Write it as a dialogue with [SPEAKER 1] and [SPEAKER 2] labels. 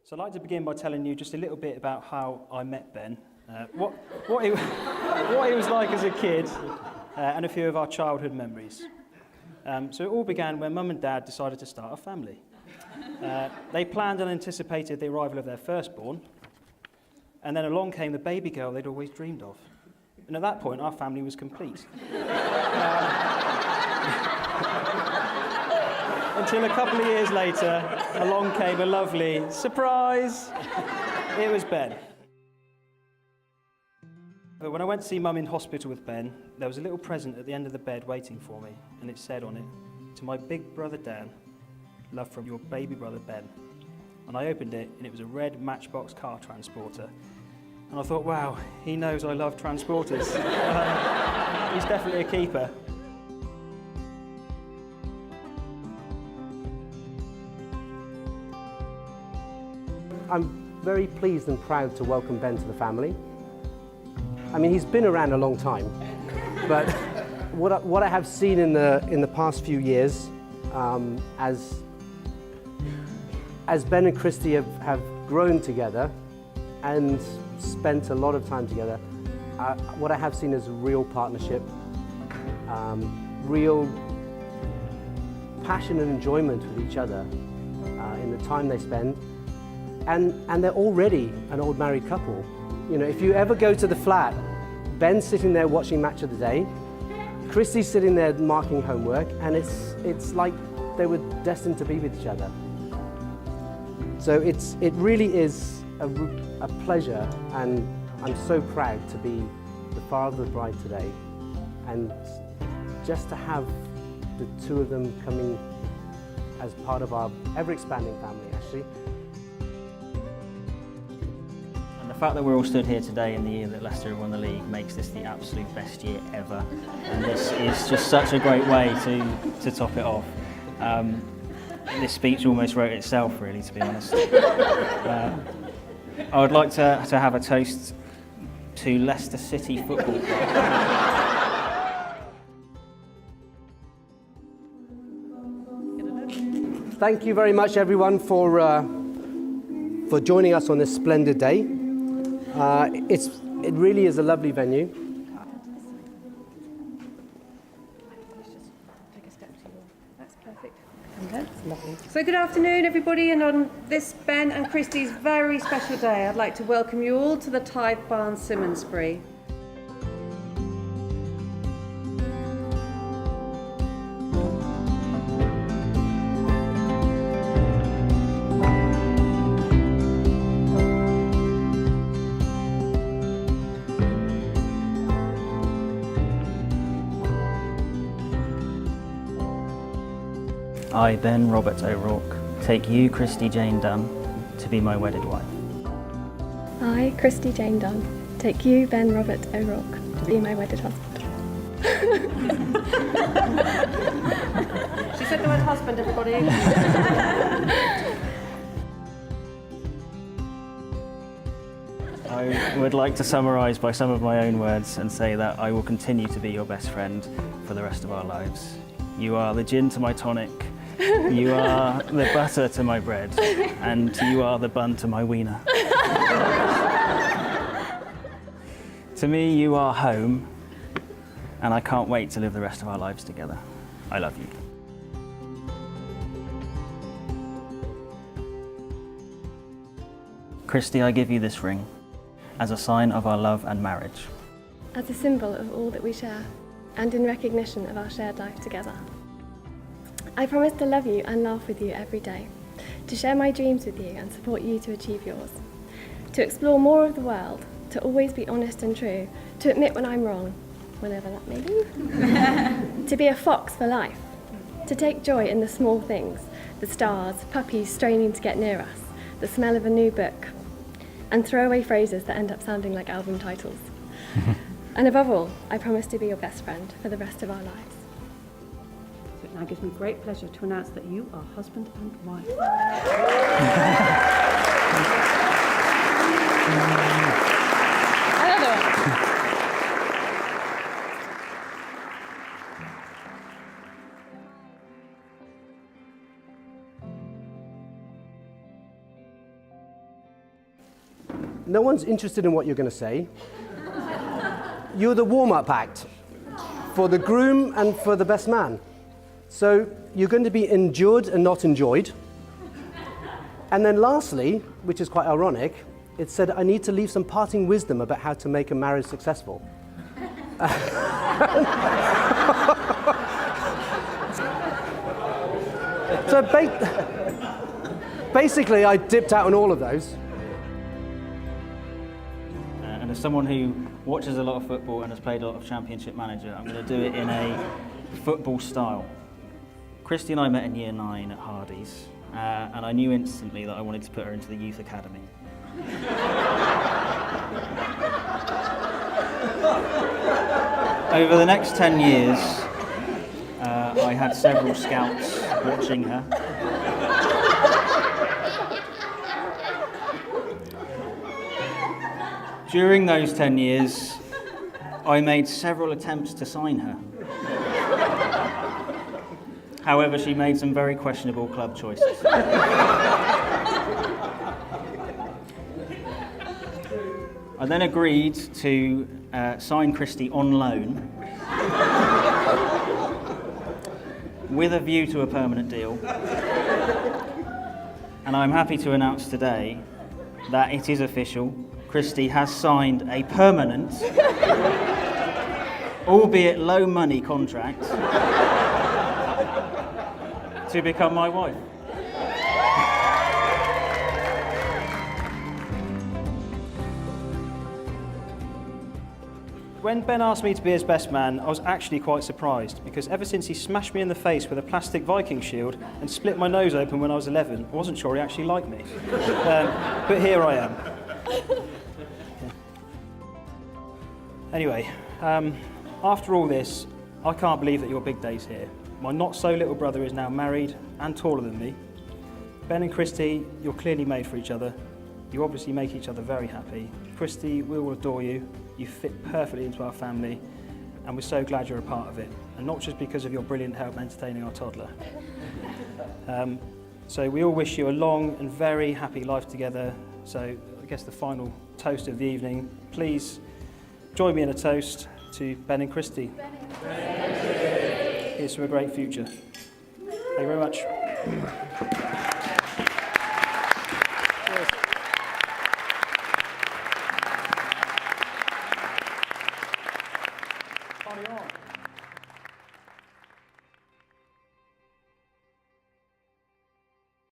[SPEAKER 1] So I'd like to begin by telling you just a little bit about how I met Ben, what he was like as a kid, and a few of our childhood memories. So it all began when Mum and Dad decided to start a family. They planned and anticipated the arrival of their firstborn, and then along came the baby girl they'd always dreamed of. And at that point, our family was complete. Until a couple of years later, along came a lovely surprise. It was Ben. But when I went to see Mum in hospital with Ben, there was a little present at the end of the bed waiting for me, and it said on it, "To my big brother Dan, love from your baby brother Ben." And I opened it, and it was a red Matchbox car transporter. And I thought, wow, he knows I love transporters. He's definitely a keeper.
[SPEAKER 2] I'm very pleased and proud to welcome Ben to the family. I mean, he's been around a long time, but what I have seen in the past few years, as Ben and Christie have grown together and spent a lot of time together, what I have seen is a real partnership, real passion and enjoyment with each other in the time they spend. And they're already an old married couple. You know, if you ever go to the flat, Ben's sitting there watching Match of the Day, Christie's sitting there marking homework, and it's like they were destined to be with each other. So it really is a pleasure, and I'm so proud to be the father of the bride today, and just to have the two of them coming as part of our ever-expanding family, actually.
[SPEAKER 3] The fact that we're all stood here today in the year that Leicester have won the league makes this the absolute best year ever, and this is just such a great way to top it off. This speech almost wrote itself, really, to be honest. I would like to have a toast to Leicester City Football Club.
[SPEAKER 2] Thank you very much, everyone, for joining us on this splendid day. It really is a lovely venue.
[SPEAKER 4] That's perfect. So good afternoon, everybody, and on this Ben and Christie's very special day, I'd like to welcome you all to the Tithe Barn, Symondsbury.
[SPEAKER 3] I, Ben Robert O'Rourke, take you, Christie Jane Dunn, to be my wedded wife.
[SPEAKER 5] I, Christie Jane Dunn, take you, Ben Robert O'Rourke, to be my wedded husband.
[SPEAKER 4] She said the word husband, everybody.
[SPEAKER 3] I would like to summarise by some of my own words and say that I will continue to be your best friend for the rest of our lives. You are the gin to my tonic, you are the butter to my bread, and you are the bun to my wiener. To me, you are home, and I can't wait to live the rest of our lives together. I love you. Christie, I give you this ring as a sign of our love and marriage.
[SPEAKER 5] As a symbol of all that we share, and in recognition of our shared life together. I promise to love you and laugh with you every day, to share my dreams with you and support you to achieve yours, to explore more of the world, to always be honest and true, to admit when I'm wrong, whenever that may be, to be a fox for life, to take joy in the small things, the stars, puppies straining to get near us, the smell of a new book, and throwaway phrases that end up sounding like album titles. And above all, I promise to be your best friend for the rest of our lives.
[SPEAKER 4] So it now gives me great pleasure to announce that you are husband and wife. Another one.
[SPEAKER 2] no one's interested in what you're going to say. You're the warm-up act for the groom and for the best man. So you're going to be endured and not enjoyed. And then lastly, which is quite ironic, it said, I need to leave some parting wisdom about how to make a marriage successful. So basically, I dipped out on all of those.
[SPEAKER 3] And as someone who watches a lot of football and has played a lot of Championship Manager, I'm going to do it in a football style. Christie and I met in year 9 at Hardy's, and I knew instantly that I wanted to put her into the youth academy. Over the next 10 years, I had several scouts watching her. During those 10 years, I made several attempts to sign her. However, she made some very questionable club choices. I then agreed to sign Christie on loan with a view to a permanent deal. And I'm happy to announce today that it is official. Christie has signed a permanent, albeit low money contract to become my wife.
[SPEAKER 1] When Ben asked me to be his best man, I was actually quite surprised, because ever since he smashed me in the face with a plastic Viking shield and split my nose open when I was 11, I wasn't sure he actually liked me. But here I am. Anyway, after all this, I can't believe that your big day's here. My not-so-little brother is now married and taller than me. Ben and Christie, you're clearly made for each other. You obviously make each other very happy. Christie, we all adore you. You fit perfectly into our family, and we're so glad you're a part of it. And not just because of your brilliant help entertaining our toddler. So we all wish you a long and very happy life together. So I guess the final toast of the evening, please join me in a toast to Ben and Christie. Here's to a great future. Thank you very much. Party on.